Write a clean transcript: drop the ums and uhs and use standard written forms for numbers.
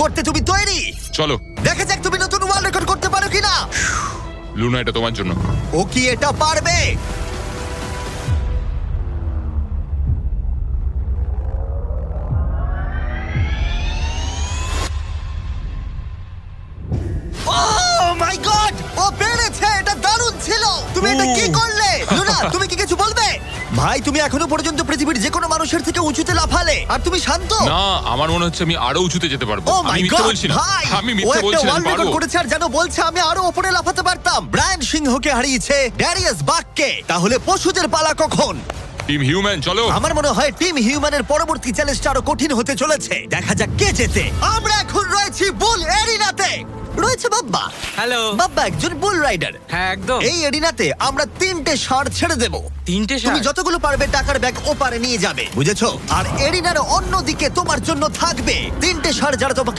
করতে তুমি তৈরি? চলো দেখা যাক তুমি নতুন ওয়ার্ল্ড রেকর্ড করতে পারো কিনা। লুনা, এটা তোমার জন্য। ও কি এটা পারবে? Oh my God! ও পেরেছে! এটা দারুণ ছিল! তুমি এটা কি করলে? লুনা, তুমি কি কিছু বলবে? ভাই, তুমি এখনো পর্যন্ত পৃথিবীর যে কোনো মানুষের থেকে উঁচুতে লাফালে, আর তুমি শান্ত? না, আমার মনে হচ্ছে আমি আরো উঁচুতে যেতে পারবো। ও আমি মাই মিথ্যে গড, বলছি না। ভাই! আমি ও মিথ্যে একটা বলছি না, ওয়ার্ল্ড আমি রেকর্ড পারবো। করেছে আর যেন বলছে আমি আরো উপরে লাফাতে পারতাম। ব্রায়ান সিংহকে হারিয়েছে ড্যারিয়াস বাককে। তাহলে পশুদের পালা কখন? টিম হিউম্যান, চলো। আমার মনে হয় টিম হিউম্যানের পরবর্তী চ্যালেঞ্জটা আরো কঠিন হতে চলেছে। দেখা যাক কে জেতে। আমরা এখন রয়েছি বুল এরিনাতে। রয়েছে বাব্বা। হ্যালো। বাব্বা একজন বুল রাইডার। হ্যাঁ, একদম। এই এরিনাতে আমরা 3টে ষাঁড় ছেড়ে দেব। 3টে তুমি ষাঁড়? যতগুলো পারবে টাকার ব্যাগ ওপারে নিয়ে যাবে, বুঝেছো? আর এরিনার অন্যদিকে তোমার জন্য থাকবে 3টে ষাঁড় যারা তোমাকে